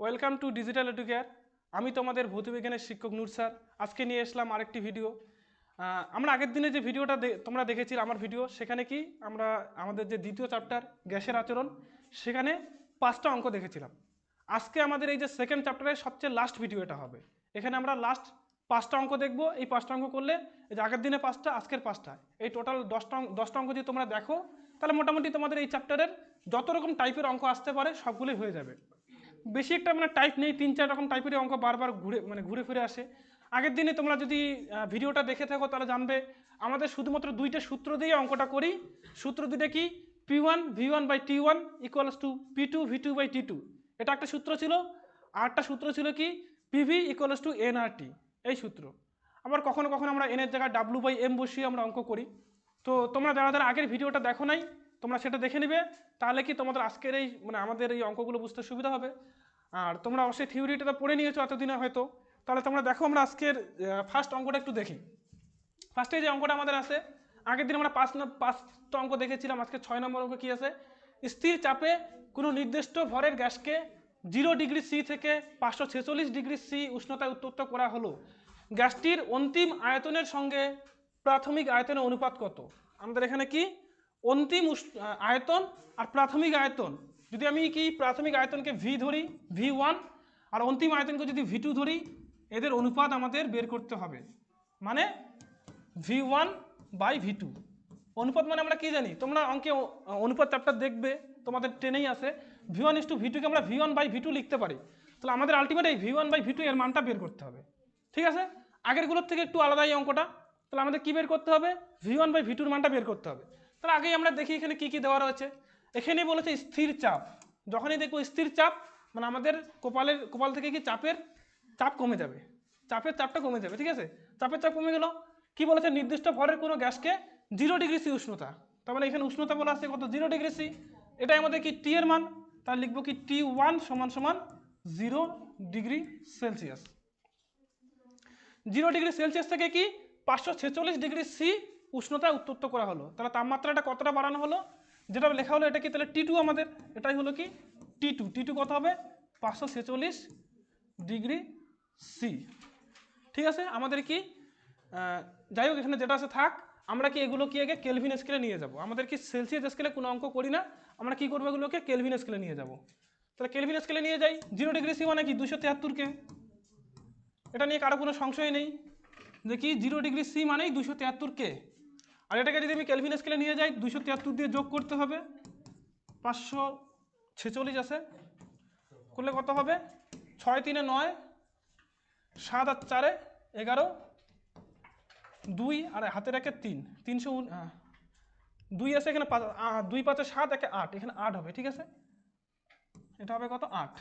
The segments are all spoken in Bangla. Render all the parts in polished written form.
Welcome to digital educare. আমি তোমাদের ভৌতবিজ্ঞানের শিক্ষক নূর স্যার। আজকে নিয়ে আসলাম আরেকটি ভিডিও। আমরা আগের দিনে যে ভিডিওটা তোমরা দেখেছিলে আমার ভিডিও, সেখানে কি আমরা আমাদের যে দ্বিতীয় চ্যাপ্টার গ্যাসের আচরণ, সেখানে 5টা অঙ্ক দেখেছিলাম। আজকে আমাদের এই যে সেকেন্ড চ্যাপ্টারের সবচেয়ে লাস্ট ভিডিও এটা হবে। এখানে আমরা লাস্ট 5টা অঙ্ক দেখব। এই 5টা অঙ্ক করলে, এই যে আগের দিনে 5টা, আজকের 5টা, এই টোটাল 10টা অঙ্ক যদি তোমরা দেখো, তাহলে মোটামুটি তোমাদের এই চ্যাপ্টারের যত রকম টাইপের অঙ্ক আসতে পারে সবগুলোই হয়ে যাবে। বেশি একটা টাইপ নেই, 3-4 রকম টাইপের অঙ্ক বারবার ঘুরে ফিরে আসে। আগের দিনে তোমরা যদি ভিডিওটা দেখে থাকো তাহলে জানবে আমাদের শুধুমাত্র 2টা সূত্র দিয়ে অঙ্কটা করি। সূত্র 2টা কি? P1 V1 by T1 equals to P2 V2 by T2, এটা একটা সূত্র ছিল। আর একটা সূত্র ছিল কি? PV ইকুয়ালস টু NRT, এই সূত্র। আবার কখনো কখনো আমরা এন এর জায়গায় W বাই M বসিয়ে আমরা অঙ্ক করি। তো তোমরা যারা যারা আগের ভিডিওটা দেখো নাই, তোমরা সেটা দেখে নিবে, তাহলে কি তোমাদের আজকের এই আমাদের এই অঙ্কগুলো বুঝতে সুবিধা হবে। আর তোমরা অবশ্যই থিওরিটা তো পড়ে নিয়েছো এতদিনে হয়তো, তাহলে তোমরা দেখো আমরা আজকের ফার্স্ট অঙ্কটা একটু দেখি। ফার্স্টে যে অঙ্কটা আমাদের আছে, আগের দিন আমরা 5টা অঙ্ক দেখেছিলাম, আজকে 6 নম্বর অঙ্ক কি আছে? স্থির চাপে কোনো নির্দিষ্ট ভরের গ্যাসকে 0 ডিগ্রি সি থেকে 546 ডিগ্রি সি উষ্ণতায় উত্তপ্ত করা হলো। গ্যাসটির অন্তিম আয়তনের সঙ্গে প্রাথমিক আয়তনের অনুপাত কত? আমাদের এখানে কি অন্তিম আয়তন আর প্রাথমিক আয়তন, যদি আমি কি প্রাথমিক আয়তনকে ভি ধরি, V1, আর অন্তিম আয়তনকে যদি V2 ধরি, এদের অনুপাত আমাদের বের করতে হবে। মানে V1 বাই V2 অনুপাত মানে আমরা কি জানি? তোমরা অঙ্কে অনুপাত চ্যাপ্টার দেখবে, তোমাদের ট্রেনেই আছে। V1:V2 কে আমরা V1 বাই V2 লিখতে পারি। তাহলে আমাদের আলটিমেট এই V1 বাই V2 এর মানটা বের করতে হবে। ঠিক আছে, আগেরগুলোর থেকে একটু আলাদা এই অঙ্কটা। তাহলে আমাদের কি বের করতে হবে? V1 বাই V2 এর মানটা বের করতে হবে। তাহলে আগেই আমরা দেখি এখানে কি কি দেওয়া রয়েছে। এখানে বলেছে স্থির চাপ। যখনই দেখবো স্থির চাপ, মানে আমাদের কপাল থেকে কি চাপ কমে যাবে, চাপটা কমে যাবে। ঠিক আছে, চাপের চাপ কমে গেল। কি বলেছে? নির্দিষ্ট ভরের কোনো গ্যাসকে 0 ডিগ্রি সি উষ্ণতা, তার মানে এখানে উষ্ণতা বলা আছে কত? 0 ডিগ্রি সি। এটাই আমাদের কি টি এর মান। তাহলে লিখবো কি T1 সমান সমান 0 ডিগ্রি সেলসিয়াস। 0 ডিগ্রি সেলসিয়াস থেকে কি 546 ডিগ্রি সি উষ্ণতায় উত্তপ্ত করা হলো। তাহলে তাপমাত্রাটা কতটা বাড়ানো হলো? যেটা লেখা হলো এটা কি? তাহলে T2 আমাদের, এটাই হলো কি T2 কত হবে? 546 ডিগ্রি সি। ঠিক আছে, আমাদের কি যাই হোক, এখানে যেটা আছে থাক। আমরা কি এগুলো কি আগে কেলভিন স্কেলে নিয়ে যাব। আমাদের কি সেলসিয়াস স্কেলে কোনো অঙ্ক করি না, আমরা কি করবো? এগুলোকে কেলভিন স্কেলে নিয়ে যাব। তাহলে কেলভিন স্কেলে নিয়ে যাই। 0 ডিগ্রি সি মানে কি 273 কে, এটা নিয়ে কারো কোনো সংশয় নেই যে কি 0 ডিগ্রি সি মানেই 273 কে। আর এটাকে যদি আমি কেলভিন স্কেলে নিয়ে যাই, 273 দিয়ে যোগ করতে হবে, 546 আছে, করলে কত হবে? 6 × 3 = 9, 7 আর 4 = 11, 2 আর হাতের 1 3, 2 আছে এখানে, 2 5 7, 1 8, এখানে 8 হবে। ঠিক আছে, এটা হবে কত? 8,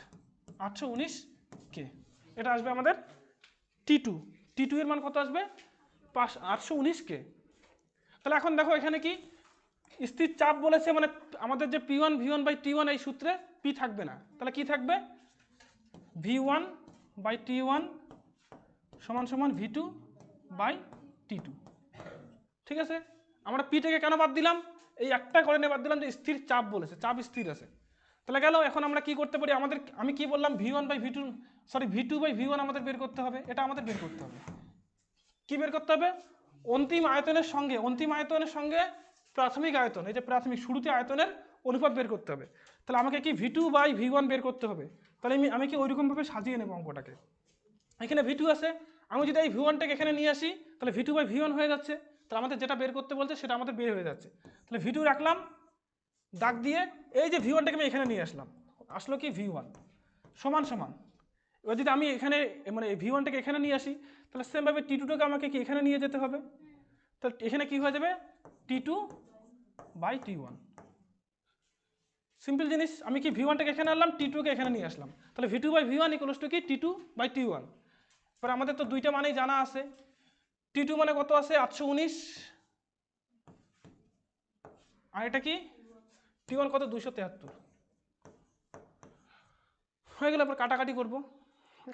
819 কে। এটা আসবে আমাদের T2 এর মান কত আসবে? 819 কে। তাহলে এখন দেখো এখানে কি স্থির চাপ বলেছে, মানে আমাদের যে P1 V1 বাই T1 এই সূত্রে P থাকবে না। তাহলে কি থাকবে? V1 বাই T1 সমান সমান V2 বাই T2। ঠিক আছে, আমরা P থেকে কেন বাদ দিলাম? এই একটা করে বাদ দিলাম যে স্থির চাপ বলেছে, চাপ স্থির আছে। তাহলে গেল। এখন আমরা কি করতে পারি? আমি কি বললাম? V1 by V2, sorry V2 by V1 আমাদের বের করতে হবে। এটা আমাদের বের করতে হবে। কি বের করতে হবে? অন্তিম আয়তনের সঙ্গে প্রাথমিক আয়তন, এই যে প্রাথমিক শুরুতে আয়তনের অনুপাত বের করতে হবে। তাহলে আমাকে কি V2 বাই V1 বের করতে হবে। তাহলে আমি কি ওইরকমভাবে সাজিয়ে নেব অঙ্কটাকে। এখানে V2 আছে, আমি যদি এই V1টাকে এখানে নিয়ে আসি, তাহলে V2 বাই V1 হয়ে যাচ্ছে। তাহলে আমাদের যেটা বের করতে বলছে সেটা আমাদের বের হয়ে যাচ্ছে। তাহলে V2 রাখলাম দাগ দিয়ে, এই যে V1টাকে আমি এখানে নিয়ে আসলাম, আসলো কি V1 সমান সমান। এবার যদি আমি এখানে V1টাকে এখানে নিয়ে আসি, তাহলে সেমভাবে T2টাকে আমাকে কি এখানে নিয়ে যেতে হবে। তাহলে এখানে কি হয়ে যাবে? T2 by T1। সিম্পল জিনিস। আমি কি V1টাকে এখানে আনলাম, T2কে এখানে নিয়ে আসলাম। তাহলে V2 by V1 equals to কি T2 বাই T1। এবার আমাদের তো দুইটা মানেই জানা আছে। T2 মানে কত আছে? 819, আর এটা কি T1 কত? 273 হয়ে গেল। এবার কাটাকাটি করবো।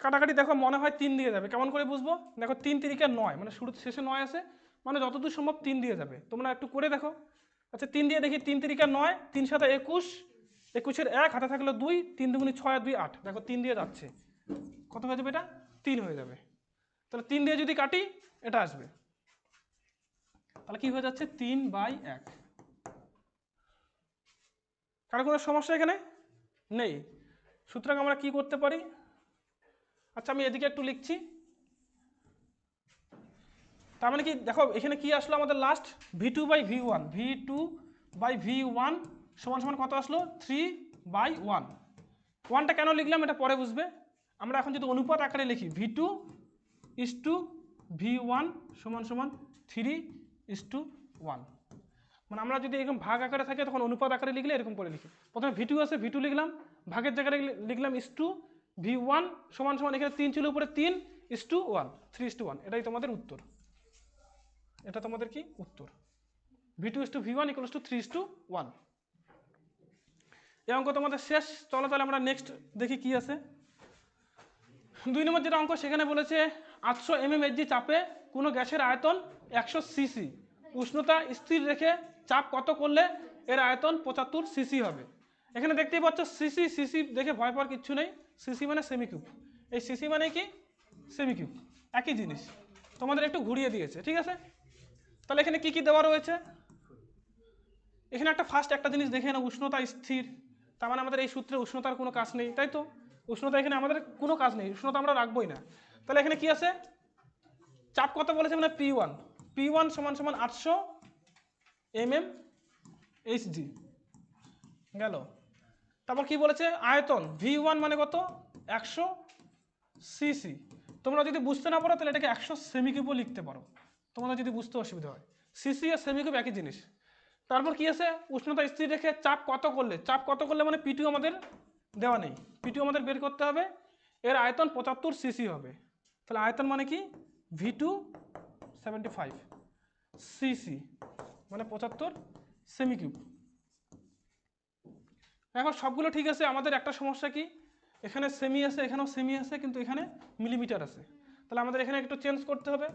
কাটাকাটি দেখো মনে হয় 3 দিয়ে যাবে, কেমন করে বুঝবো? দেখো 3 × 3 = 9, মানে শুরু শেষে 9 আছে, মানে যতদূর সম্ভব 3 দিয়ে যাবে। তোমরা একটু করে দেখো। আচ্ছা 3 দিয়ে দেখি, 3 × 3 = 9, 3 × 7 = 21, 21-এর 1 হাতে থাকলো 2, 3 দুগুণে 6 আর 2 8, দেখো 3 দিয়ে যাচ্ছে, কত হয়ে যাবে এটা 3 হয়ে যাবে। তাহলে 3 দিয়ে যদি কাটি এটা আসবে, তাহলে কি হয়ে যাচ্ছে 3/1। কারো কোনো সমস্যা এখানে নেই? সুতরাং আমরা কি করতে পারি, আচ্ছা আমি এদিকে একটু লিখছি। তার মানে কি দেখো এখানে কি আসলো আমাদের লাস্ট v2/v1, v2/v1 সমান সমান কত আসলো 3/1। 1টা কেন লিখলাম এটা পরে বুঝবে। আমরা এখন যদি অনুপাত আকারে লিখি v2:v1 সমান সমান 3:1, মানে আমরা যদি এরকম ভাগ আকারে থাকে তখন অনুপাত আকারে লিখলে এরকম করে লিখি, প্রথমে v2 আছে v2 লিখলাম, ভাগের জায়গায় লিখলাম v1 সমান সমান এখানে 3 ছিল উপরে 3:1, 3:1, এটাই তোমাদের উত্তর। এটা তোমাদের কি উত্তর, v2:v1 = 3:1। এই অঙ্ক তোমাদের শেষ। চলো তাহলে আমরা নেক্সট দেখি কি আছে। 2 নম্বর যেটা অঙ্ক সেখানে বলেছে 800 mmHg চাপে কোনো গ্যাসের আয়তন 100 সিসি, উষ্ণতা স্থির রেখে চাপ কত করলে এর আয়তন 75 সিসি হবে। এখানে দেখতেই পাচ্ছ সিসি, সিসি দেখে ভয় পাওয়ার কিচ্ছু নেই, সিসি মানে সেমিকিউব, এই সিসি মানে কি সেমিকিউব, একই জিনিস, তোমাদের একটু ঘুরিয়ে দিয়েছে, ঠিক আছে। তাহলে এখানে কি কি দেওয়া রয়েছে, এখানে একটা ফার্স্ট একটা জিনিস দেখে না, উষ্ণতা স্থির, তার মানে আমাদের এই সূত্রে উষ্ণতার কোনো কাজ নেই, তাই তো, উষ্ণতা এখানে আমাদের কোনো কাজ নেই, উষ্ণতা আমরা রাখবোই না। তাহলে এখানে কি আছে, চাপ কত বলেছে মানে P1, P1 সমান সমান 800 mmHg গেল। তারপর কি বলেছে আয়তন V1 মানে কত 100 সিসি, তোমরা যদি বুঝতে না পারো তাহলে এটাকে 100 সেমিকিউবও লিখতে পারো, তোমাদের যদি বুঝতে অসুবিধা হয়, সিসি আর সেমিকিউব একই জিনিস। তারপর কি আছে উষ্ণতা স্থির রেখে চাপ কত করলে, চাপ কত করলে মানে P2 আমাদের দেওয়া নেই, P2 আমাদের বের করতে হবে, এর আয়তন 75 সিসি হবে। তাহলে আয়তন মানে কি V2 75 সিসি মানে 75 সেমিকিউব। এখন সবগুলো ঠিক আছে, আমাদের একটা সমস্যা কি এখানে সেমি আছে, এখানেও সেমি আছে, কিন্তু এখানে মিলিমিটার আছে, তাহলে আমাদের এখানে একটু চেঞ্জ করতে হবে।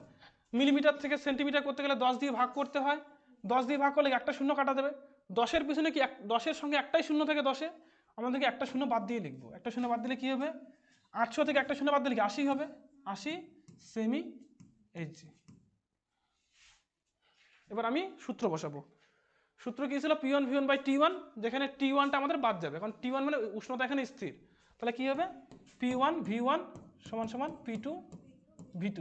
মিলিমিটার থেকে সেন্টিমিটার করতে গেলে 10 দিয়ে ভাগ করতে হয়, 10 দিয়ে ভাগ করলে একটা শূন্য কাটা দেবে, 10-এর পিছনে কি 10-এর সঙ্গে একটাই শূন্য থাকে 10-এ, আমাদেরকে একটা শূন্য বাদ দিয়ে লিখবো, একটা শূন্য বাদ দিলে কি হবে 800 থেকে একটা শূন্য বাদ দিলে কি 80 হবে, 80 সেমি এইচজি। এবার আমি সূত্র বসাবো, সূত্র কি ছিল P1V1/T1, যেখানে T1টা আমাদের বাদ যাবে, কারণ T1 মানে উষ্ণতা এখানে স্থির, তাহলে কি হবে P1V1 সমান সমান P2V2,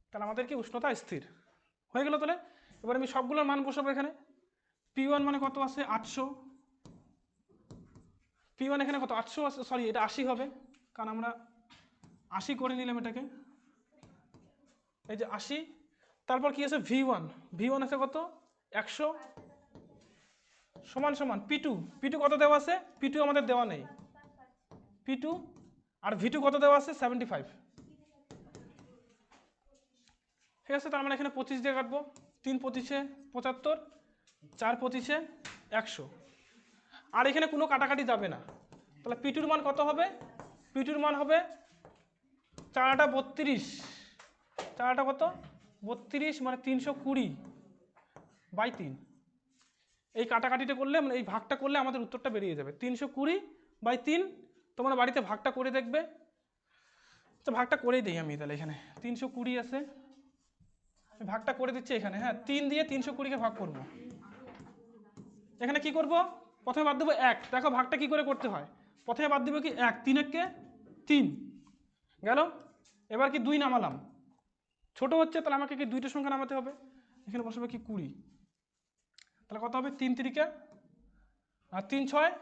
তাহলে আমাদের কি উষ্ণতা স্থির হয়ে গেল। তাহলে এবার আমি সবগুলোর মান বসাবো, এখানে P1 মানে কত আছে 800, P1 এখানে কত 800 আছে, সরি এটা 80 হবে, কারণ আমরা 80 করে নিলাম এটাকে, এই যে 80। তারপর কি আছে V1 আছে কত 100 সমান সমান P2 কত দেওয়া আছে, P2 আমাদের দেওয়া নেই, P2 আর V2 কত দেওয়া আছে 75, ঠিক আছে। তার মানে এখানে 25 দিয়ে কাটবো, 3×25 75, 4×25 100, আর এখানে কোনো কাটাকাটি যাবে না, তাহলে P2-র মান কত হবে, P2-র মান হবে 4×32, 4 কত 32 মানে 320/3, এই কাটাকাটিটা করলে মানে এই ভাগটা করলে আমাদের উত্তরটা বেরিয়ে যাবে 320/3। তোমরা বাড়িতে ভাগটা করে দেখবে, তো ভাগটা করেই দিই আমি, তাহলে এখানে 320 আছে, ভাগটা করে দিচ্ছি এখানে, হ্যাঁ 3 দিয়ে 320-কে ভাগ করব, এখানে কি করব প্রথমে বাদ দেবো 1, দেখো ভাগটা কি করে করতে হয়, প্রথমে বাদ দেবো কি 1, 3 3 গেল, এবার কি 2 নামালাম, ছোট হচ্ছে তাহলে আমাকে কি 2টা সংখ্যা নামাতে হবে, এখানে বসাবো কি 20, তাহলে কত হবে 3×3 আর 3×6,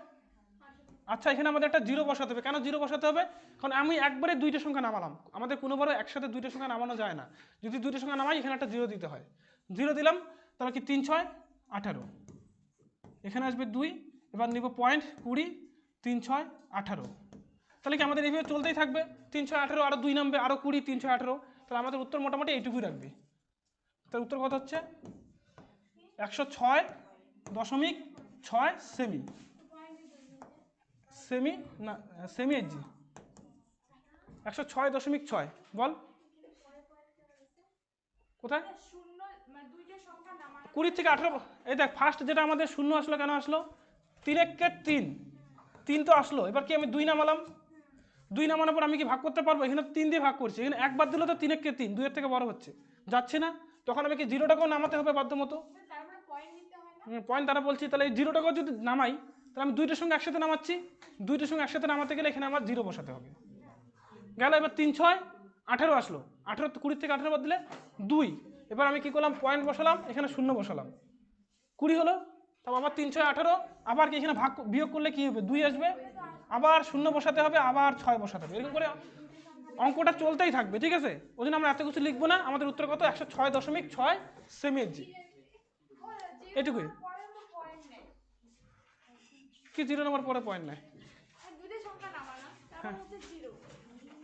আচ্ছা এখানে আমাদের একটা জিরো বসাতে হবে, কেন জিরো বসাতে হবে, কারণ আমি একবারে 2টা সংখ্যা নামালাম, আমাদের কোনোবারও একসাথে 2টা সংখ্যা নামানো যায় না, যদি 2টা সংখ্যা নামাই এখানে একটা জিরো দিতে হয়, জিরো দিলাম, তাহলে কি 3×6 18, এখানে আসবে 2, এবার নিব পয়েন্ট 20, 3×6 18, তাহলে কি আমাদের এইভাবে চলতেই থাকবে, 3×6 18 আরও 2 নামবে, আরও 20, 3×6 18, তাহলে আমাদের উত্তর মোটামুটি এইটুকুই রাখবে। তার উত্তর কত হচ্ছে 106.6 সেমি না সেমি এইচজি, 106.6 বল কোথায় 20 থেকে 18, এই দেখ ফার্স্ট যেটা আমাদের শূন্য আসলো, কেন আসলো 3 × 3 3 তো আসলো, এবার কি আমি 2 নামালাম, 2 নামানোর পর আমি কি ভাগ করতে পারবো? এখানে 3 দিয়ে ভাগ করছি, এখানে একবার দিলে তো 3 কে 3, 2 এর থেকে বড় হচ্ছে, যাচ্ছে না, তখন আমি কি 0টাকেও নামাতে হবে বাধ্য মতো। পয়েন্ট দ্বারা বলছি, তাহলে এই 0টাকেও যদি নামাই তাহলে আমি 2টার সঙ্গে একসাথে নামাচ্ছি, 2টার সঙ্গে একসাথে নামাতে গেলে এখানে আমার 0 বসাতে হবে। গেল, এবার 3 6 18 আসলো, 18 20 থেকে 18 বাদ দিলে 2, এবার আমি কি করলাম পয়েন্ট বসালাম, এখানে 0 বসালাম, 20 হলো। তারপর আবার 3 6 18, আবার কি এখানে ভাগ বিয়োগ করলে কি হবে 2 আসবে, আবার 0 বসাতে হবে, আবার 6 বসাতে হবে, এরকম করে অঙ্কটা চলতেই থাকবে, ঠিক আছে। ওই জন্য আমরা এত কিছু লিখবো না, আমাদের উত্তর কত 106.6 সেমি। এটুকুই কি 0 নম্বর পরে পয়েন্ট নেয়,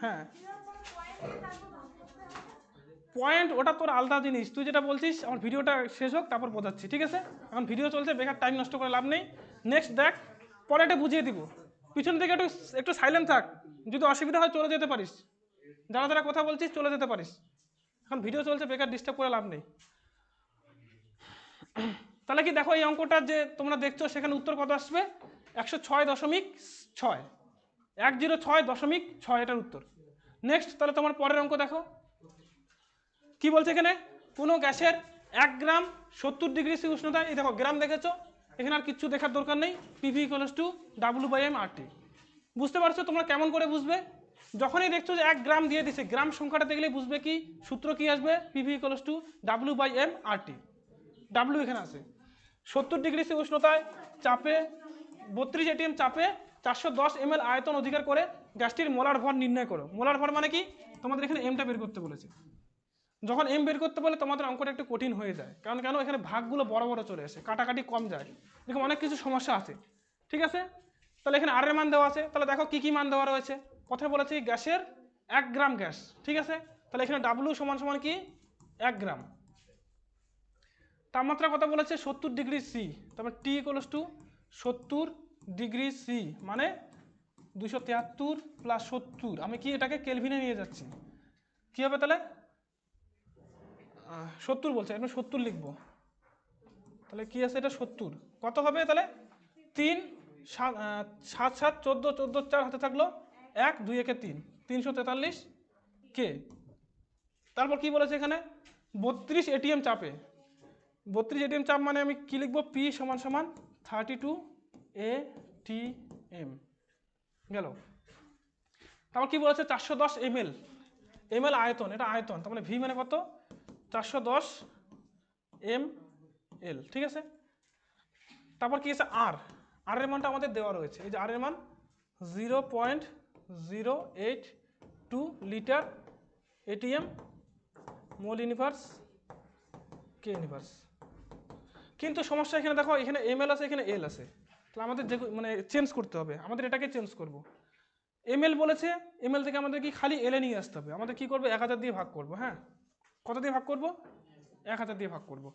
হ্যাঁ পয়েন্ট ওটা তোর আলাদা জিনিস, তুই যেটা বলছিস আমার ভিডিওটা শেষ হোক তারপর বোঝাচ্ছি, ঠিক আছে। এখন ভিডিও চলছে, বেকার টাইম নষ্ট করে লাভ নেই। নেক্সট দেখ, পরে এটা বুঝিয়ে দিব, পিছন থেকে একটু একটু সাইলেন্ট থাক, যদি অসুবিধা হয় চলে যেতে পারিস, যারা যারা কথা বলছিস চলে যেতে পারিস, এখন ভিডিও চলছে, বেকার ডিস্টার্ব করে লাভ নেই। তাহলে কি দেখো এই অঙ্কটা যে তোমরা দেখছো সেখানে উত্তর কত আসবে 106.6, 106.6 এটার উত্তর। নেক্সট তাহলে তোমার পরের অঙ্ক দেখো কি বলছে এখানে, কোনো গ্যাসের 1 গ্রাম 70 ডিগ্রি সি উষ্ণতায়, এই দেখো গ্রাম দেখেছো, এখানে আর কিচ্ছু দেখার দরকার নেই, পিভি ইকুয়ালস টু W/m/RT। বুঝতে পারছো তোমরা কেমন করে বুঝবে, যখনই দেখছো যে 1 গ্রাম দিয়ে দিছে, গ্রাম সংখ্যাটা দেখলেই বুঝবে কি সূত্র কি আসবে, PV equals to W/m/RT। W এখানে আছে, 70 ডিগ্রি সি উষ্ণতায় চাপে 32 ATM চাপে 410 ml আয়তন অধিকার করে গ্যাসটির মোলার ভর নির্ণয় করো। মোলার ভর মানে কি, তোমাদের এখানে এমটা বের করতে বলেছে, যখন এম বের করতে বলে তোমাদের অঙ্কটা একটু কঠিন হয়ে যায়, কারণ কেন এখানে ভাগগুলো বড় বড় চলে আসে, কাটাকাটি কম যায়, এরকম অনেক কিছু সমস্যা আছে, ঠিক আছে। তাহলে এখানে আর এর মান দেওয়া আছে, তাহলে দেখো কি কি মান দেওয়া রয়েছে, প্রথমে বলেছি গ্যাসের 1 গ্রাম গ্যাস, ঠিক আছে, তাহলে এখানে ডাব্লিউ সমান সমান কি 1 গ্রাম, তাপমাত্রা কথা বলেছে 70 ডিগ্রি সি, তারপর টি ইকুয়ালস টু 70 ডিগ্রি সি মানে 273 প্লাস 70, আমি কি এটাকে কেলভিনে নিয়ে যাচ্ছি, কি হবে তাহলে 70 বলছে, আমি 70 লিখবো, তাহলে কি আছে এটা 70, কত হবে তাহলে 3 7 7 14 14 4 হাতে থাকলো 1 2 1 3 343 কে। তারপর কি বলেছে এখানে 32 ATM চাপে, 32 ATM চাপ মানে আমি কি লিখবো, পি সমান সমান 32 ATM গেল। তারপর কি বলেছে 410 ml, ml আয়তন, এটা আয়তন, তার মানে ভি মানে কত 410 ml, ঠিক আছে। তারপর কি আছে আর, আর এর মানটা আমাদের দেওয়া রয়েছে, এই যে আর এর মান 0.082 লিটার ATM মোল ইউনিভার্স কে ইউনিভার্স। কিন্তু সমস্যা এখানে দেখো, এখানে ml আছে, এখানে এল আছে, তাহলে আমাদের যে মানে চেঞ্জ করতে হবে, আমাদের এটাকে চেঞ্জ করব, ml বলেছে, ml থেকে আমাদের কি খালি এল এ নিয়ে আসতে হবে, আমাদের কি করবো 1000 দিয়ে ভাগ করব, হ্যাঁ কত দিয়ে ভাগ করব 1000 দিয়ে ভাগ করব,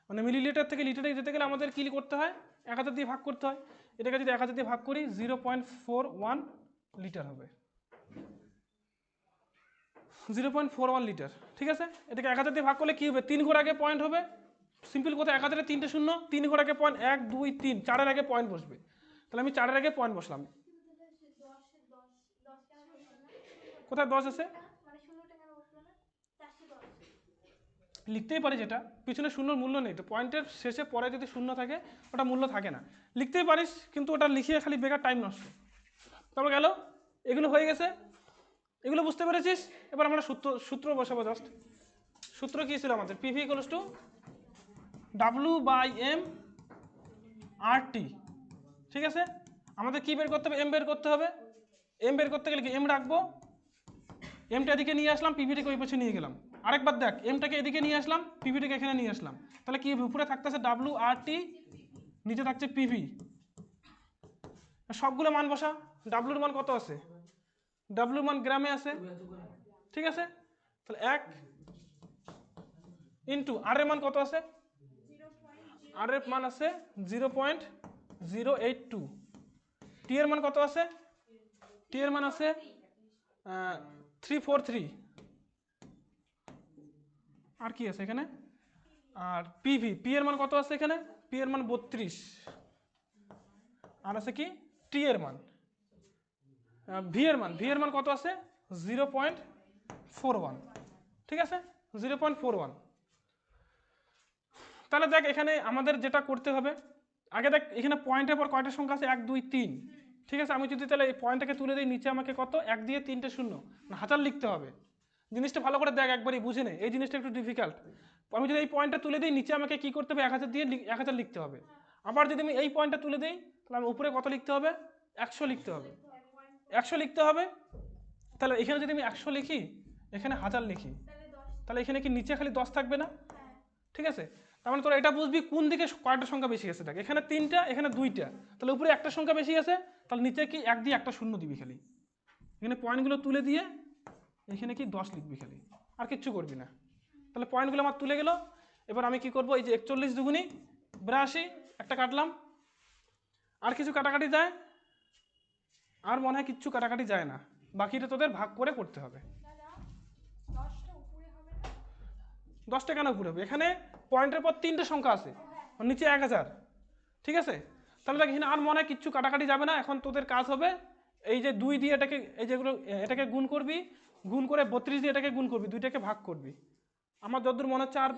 মানে মিলিলিটার থেকে লিটারে যেতে গেলে আমাদের কি করতে হয় 1000 দিয়ে ভাগ করতে হয়, এটাকে যদি 1000 দিয়ে ভাগ করি 0.41 লিটার হবে, 0.41 লিটার, ঠিক আছে। এটাকে 1000 দিয়ে ভাগ করলে কি হবে 3 ঘর আগে পয়েন্ট হবে, সিম্পল কথা 1000 এ 3টে শূন্য, 3 ঘর আগে পয়েন্ট 1 2 3, 4 এর আগে পয়েন্ট বসবে, তাহলে আমি 4 এর আগে পয়েন্ট বসলাম, কোথায় 10 আছে লিখতেই পারি, যেটা পিছনে শূন্যর মূল্য নেই, তো পয়েন্টের শেষে পরে যদি শূন্য থাকে ওটা মূল্য থাকে না, লিখতেই পারিস, কিন্তু ওটা লিখিয়ে খালি বেকার টাইম নষ্ট। তারপর গেল, এগুলো হয়ে গেছে, এগুলো বুঝতে পেরেছিস, এবার আমরা সূত্র বসাবো জাস্ট। সূত্র কি ছিল আমাদের, পিভি ইকুয়ালস টু W/m/RT, ঠিক আছে। আমাদের কি বের করতে হবে, এম বের করতে হবে, এম বের করতে গেলে কি এম রাখবো, এমটা এদিকে নিয়ে আসলাম, পিভিটাকে ওই পাশে নিয়ে গেলাম, আরেকবার দেখ এমটাকে এদিকে নিয়ে আসলাম, পিভিটাকে এখানে নিয়ে আসলাম, তাহলে কি উপরে থাকতেছে WRT, নিচে থাকছে পিভি, সবগুলো মান বসা, ডাব্লুর মান কত আছে, ডাব্লুর মান গ্রামে আছে, ঠিক আছে, তাহলে 1 ইন্টু আর এর মান কত আছে, আর এর মান আছে 0.082, টি এর মান কত আছে, টি এর মান আছে 343, আর কি আছে এখানে, আর পিভি, পি এর মান কত আছে এখানে, পি এর মান 32, আর আছে কি টি এর মান, ভি এর মান কত আছে 0.41, ঠিক আছে 0.41। তাহলে দেখ এখানে আমাদের যেটা করতে হবে, আগে দেখ এখানে পয়েন্টের পর কয়টা সংখ্যা আছে 1 2 3, ঠিক আছে। আমি যদি তাহলে এই পয়েন্টটাকে তুলে দিই, নিচে আমাকে কত 1 দিয়ে 3টে শূন্য, হাজার লিখতে হবে। জিনিসটা ভালো করে দেখ, একবারই বুঝে নে, এই জিনিসটা একটু ডিফিকাল্ট। আমি যদি এই পয়েন্টটা তুলে দিই, নিচে আমাকে কি করতে হবে 1000 দিয়ে 1000 লিখতে হবে। আবার যদি আমি এই পয়েন্টটা তুলে দিই, তাহলে আমি উপরে কত লিখতে হবে 100 লিখতে হবে, 100 লিখতে হবে। তাহলে এখানে যদি আমি 100 লিখি, এখানে 1000 লিখি, তাহলে এখানে কি নিচে খালি 10 থাকবে না? ঠিক আছে, তার মানে তোরা এটা বুঝবি কোন দিকে কয়টা সংখ্যা বেশি আছে। দেখ এখানে 3টা, এখানে 2টা, তাহলে উপরে একটা সংখ্যা বেশি আছে, তাহলে নিচে কি 1 দিয়ে একটা শূন্য দিবি খালি। এখানে পয়েন্টগুলো তুলে দিয়ে এখানে কি 10 লিখবি খালি, আর কিচ্ছু করবি না। তাহলে পয়েন্টগুলো আমার তুলে গেল। এবার আমি কি করব, এই যে 41 দুগুনি 82, একটা কাটলাম। আর কিছু কাটাকাটি যায়? আর মনে হয় কিচ্ছু কাটাকাটি যায় না, বাকিটা তোদের ভাগ করে করতে হবে। 10টা কেন উপরে হবে? এখানে পয়েন্টের পর 3টে সংখ্যা আছে, নিচে 1000, ঠিক আছে। তাহলে দেখ এখানে আর মনে হয় কিচ্ছু কাটাকাটি যাবে না। এখন তোদের কাজ হবে এই যে 2 দিয়ে এটাকে, এই যেগুলো এটাকে গুণ করবি, গুণ করে 32 দিয়ে এটাকে গুণ করবি, দুইটাকে ভাগ করবি। আমার যতদূর মনে হচ্ছে আর,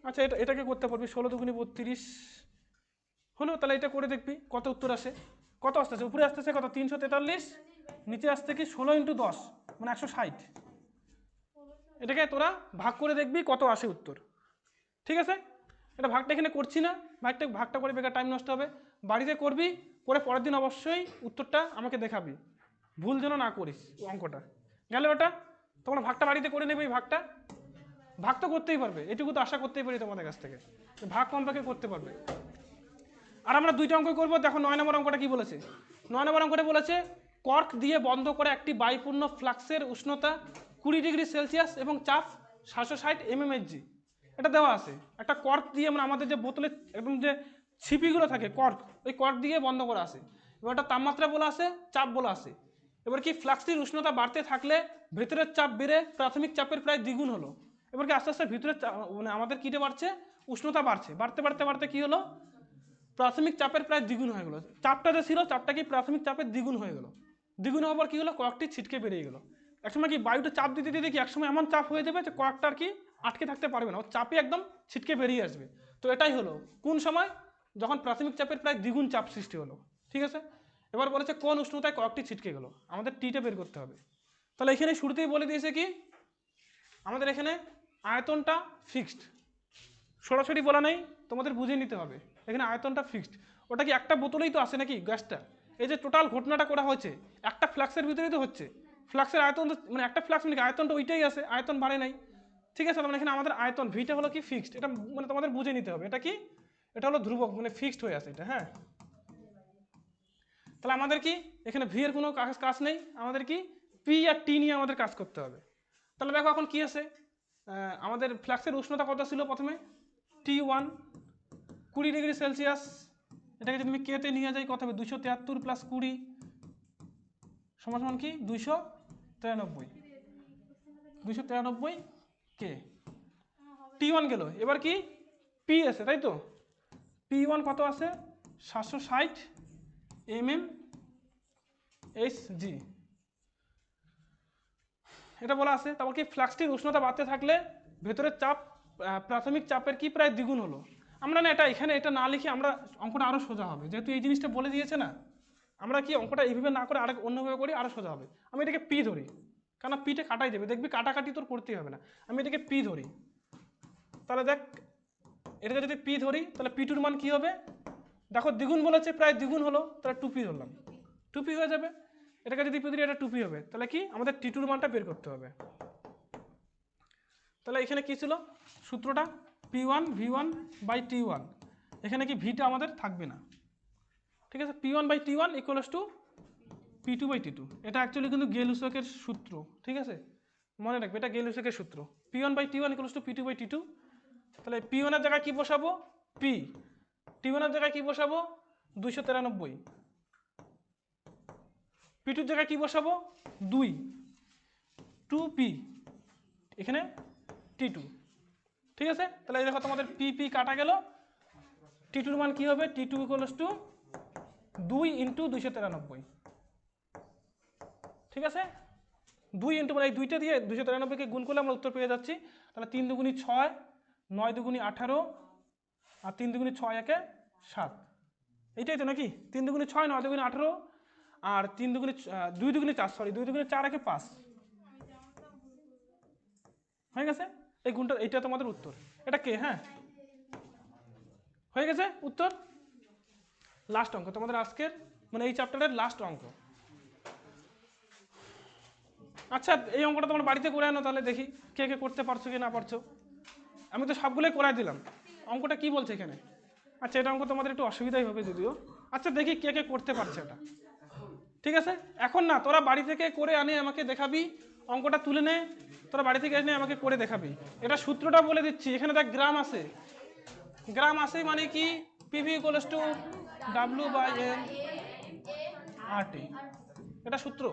আচ্ছা এটাকে করতে পারবি, 16 দুগুনি 32 হলো। তাহলে এটা করে দেখবি কত উত্তর আসে। কত আসতেছে উপরে, আসতেছে কত 343, নিচে আসছে কি 16 × 10 মানে 160। এটাকে তোরা ভাগ করে দেখবি কত আসে উত্তর, ঠিক আছে। এটা ভাগটা এখানে করছি না, ভাগটা করে বেকার টাইম নষ্ট হবে। বাড়িতে করবি, করে পরের দিন অবশ্যই উত্তরটা আমাকে দেখাবি, ভুল যেন না করিস অঙ্কটা। গেল ওটা, তোমরা ভাগটা বাড়িতে করে নেবে। এই ভাগ তো করতেই পারবে, এটুকু তো আশা করতেই পারি তোমাদের কাছ থেকে, ভাগ কমপক্ষে করতে পারবে। আর আমরা 2টা অঙ্ক করবো। দেখো 9 নম্বর অঙ্কটা কি বলেছে। 9 নম্বর অঙ্কটা বলেছে কর্ক দিয়ে বন্ধ করে একটি বায়ুপূর্ণ ফ্লাক্সের উষ্ণতা 20 ডিগ্রি সেলসিয়াস এবং চাপ 760 mmHg। এটা দেওয়া আছে। একটা কর্ক দিয়ে, মানে আমাদের যে বোতলে একদম যে ছিপিগুলো থাকে কর্ক, ওই কর্ক দিয়ে বন্ধ করা আছে। এবার একটা তাপমাত্রা বলা আছে, চাপ বলা আছে। এবার কি ফ্লাক্সটির উষ্ণতা বাড়তে থাকলে ভেতরের চাপ বেড়ে প্রাথমিক চাপের প্রায় দ্বিগুণ হলো। এবার কি আস্তে আস্তে ভিতরের মানে আমাদের কিটা বাড়ছে, উষ্ণতা বাড়ছে, বাড়তে বাড়তে বাড়তে কি হলো, প্রাথমিক চাপের প্রায় দ্বিগুণ হয়ে গেল। চাপটা যে ছিল, চাপটা কি প্রাথমিক চাপের দ্বিগুণ হয়ে গেল। দ্বিগুণ হওয়ার পর কি হলো, কয়েকটি ছিটকে বেরিয়ে গেল। একসময় কি বায়ুটা চাপ দিতে দিতে কি একসময় এমন চাপ হয়ে যাবে যে কয়েকটার কি আটকে থাকতে পারবে না, ও চাপে একদম ছিটকে বেরিয়ে আসবে। তো এটাই হলো কোন সময়, যখন প্রাথমিক চাপের প্রায় দ্বিগুণ চাপ সৃষ্টি হলো, ঠিক আছে। এবার বলেছে কোন উষ্ণতায় কয়েকটি ছিটকে গেল, আমাদের টিটা বের করতে হবে। তাহলে এখানে শুরুতেই বলে দিয়েছে কি আমাদের এখানে আয়তনটা ফিক্সড, সরাসরি বলা নেই, তোমাদের বুঝে নিতে হবে। এখানে আয়তনটা ফিক্সড, ওটা কি একটা বোতলেই তো আসে নাকি গ্যাসটা। এই যে টোটাল ঘটনাটা করা হয়েছে একটা ফ্লাক্সের ভিতরেই তো হচ্ছে। ফ্লাক্সের আয়তন মানে একটা ফ্লাক্স মানে আয়তনটা ওইটাই আছে, আয়তন বাড়ে নাই, ঠিক আছে। মানে এখানে আমাদের আয়তন ভিটা হলো কি ফিক্সড, এটা মানে তোমাদের বুঝে নিতে হবে। এটা কি, এটা হলো ধ্রুবক, মানে ফিক্সড হয়ে আছে এটা, হ্যাঁ। তাহলে আমাদের কি এখানে ভি এর কোনো কাজ নেই, আমাদের কি পি আর টি নিয়ে আমাদের কাজ করতে হবে। তাহলে দেখো এখন কি আছে, আমাদের ফ্লাক্সের উষ্ণতা কত ছিল প্রথমে, T1 20 ডিগ্রি সেলসিয়াস। এটাকে যদি আমি কেতে নিয়ে যাই কত হবে, 273 + 20 সমান কি 293 কে। T1 গেল, এবার কি পি আছে, তাই তো। P1 কত আছে 760 mmHg, এটা বলা আছে। তারপর কি ফ্লাক্সটির উষ্ণতা বাড়তে থাকলে ভেতরের চাপ প্রাথমিক চাপের কি প্রায় দ্বিগুণ হলো। আমরা না এটা এখানে এটা না লিখে আমরা অঙ্কটা আরো সোজা হবে, যেহেতু এই জিনিসটা বলে দিয়েছে না, আমরা কি অঙ্কটা এইভাবে না করে আরেক অন্যভাবে করি, আরো সোজা হবে। আমি এটাকে পি ধরি, কারণ পিটা কাটাই দেবে, দেখবি কাটাকাটি তোর করতেই হবে না। আমি এটাকে পি ধরি, তাহলে দেখ এটাকে যদি পি ধরি তাহলে পি টুর মান কি হবে, দেখো দ্বিগুণ বলেছে, প্রায় দ্বিগুণ হলো, তাহলে 2p ধরলাম, 2p হয়ে যাবে। এটাকে যদি পি ধরি এটা 2p হবে, তাহলে কি আমাদের টি টুর মানটা বের করতে হবে। তাহলে এখানে কি ছিল সূত্রটা, P1 V1 বাই T1, এখানে কি ভিটা আমাদের থাকবে না, ঠিক আছে। P1 by T1 equals to P2 by T2, এটা অ্যাকচুয়ালি কিন্তু গেল-লেসকের সূত্র, ঠিক আছে, মনে রাখবে এটা গেল-লেসকের সূত্র। P1 by T1 equals to P2 by T2। তাহলে P1 এর জায়গায় কি বসাবো P, T1 এর জায়গায় কি বসাবো 293, P2 এর জায়গায় কি বসাবো 2, 2p, এখানে T2, ঠিক আছে। তাহলে এই দেখো তোমাদের P কাটা গেল, T2 এর মান কি হবে, T2 ইকুয়ালস টু 2 × 293, ঠিক আছে, 2 ইন্টু মানে এই দুইটা দিয়ে 293কে গুণ করলে আমরা উত্তর পেয়ে যাচ্ছি। তাহলে 3 দুগুণি 6, 9 দুগুণি 18, আর 3 দুগুণি 6 একে 7, এইটাই তো নাকি? 3 দুগুণি 6, 9 দুগুণি 18, আর 3 দুগুণি 2 দুগুণি 4, সরি 2 দুগুণি 4 একে 5, হয়ে গেছে। এই গুণটা, এইটা তোমাদের উত্তর। এটা কে? হ্যাঁ, হয়ে গেছে উত্তর। লাস্ট অঙ্ক তোমাদের আজকের, মানে এই চ্যাপ্টারের লাস্ট অঙ্ক। আচ্ছা, এই অঙ্কটা তোমরা বাড়িতে করে আনো, তাহলে দেখি কে কে করতে পারছো কি না পারছো। আমি তো সবগুলোই করাই দিলাম। অঙ্কটা কি বলছে এখানে? আচ্ছা, এটা অঙ্ক তোমাদের একটু অসুবিধাই হবে যদিও। আচ্ছা, দেখি কে কে করতে পারছে এটা। ঠিক আছে, এখন না, তোরা বাড়ি থেকে করে আনে আমাকে দেখাবি। অঙ্কটা তুলে নে, তোরা বাড়ি থেকে এনে আমাকে করে দেখাবি। এটা সূত্রটা বলে দিচ্ছি, এখানে দেখ গ্রাম আছে। গ্রাম আছে মানে কি? PV equals to W/N RT, এটা সূত্র।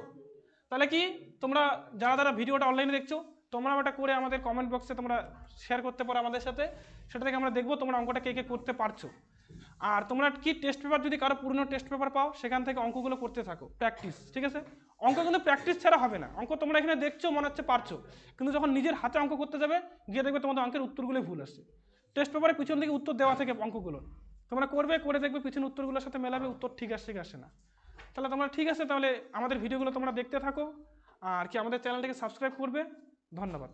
তাহলে কি, তোমরা যারা যারা ভিডিওটা অনলাইনে দেখছো, তোমরা এটা করে আমাদের কমেন্ট বক্সে তোমরা শেয়ার করতে পারো আমাদের সাথে। সেটা থেকে আমরা দেখবো তোমরা অঙ্কটা কে কে করতে পারছো। আর তোমরা কি টেস্ট পেপার, যদি কারো পুরনো টেস্ট পেপার পাও, সেখান থেকে অঙ্কগুলো করতে থাকো, প্র্যাকটিস। ঠিক আছে, অঙ্ক কিন্তু প্র্যাকটিস ছাড়া হবে না। অঙ্ক তোমরা এখানে দেখছো, মনে হচ্ছে পারছো, কিন্তু যখন নিজের হাতে অঙ্ক করতে যাবে, গিয়ে দেখবে তোমাদের অঙ্কের উত্তরগুলোই ভুল আসছে। টেস্ট পেপারে পিছন দিকে উত্তর দেওয়া থেকে অঙ্কগুলো তোমরা করবে, করে দেখবে পিছন উত্তরগুলোর সাথে মেলাবে, উত্তর ঠিক আসছে কি আসে না। তাহলে তোমরা ঠিক আছে, তাহলে আমাদের ভিডিওগুলো তোমরা দেখতে থাকো, আর কি আমাদের চ্যানেলটিকে সাবস্ক্রাইব করবে। ধন্যবাদ।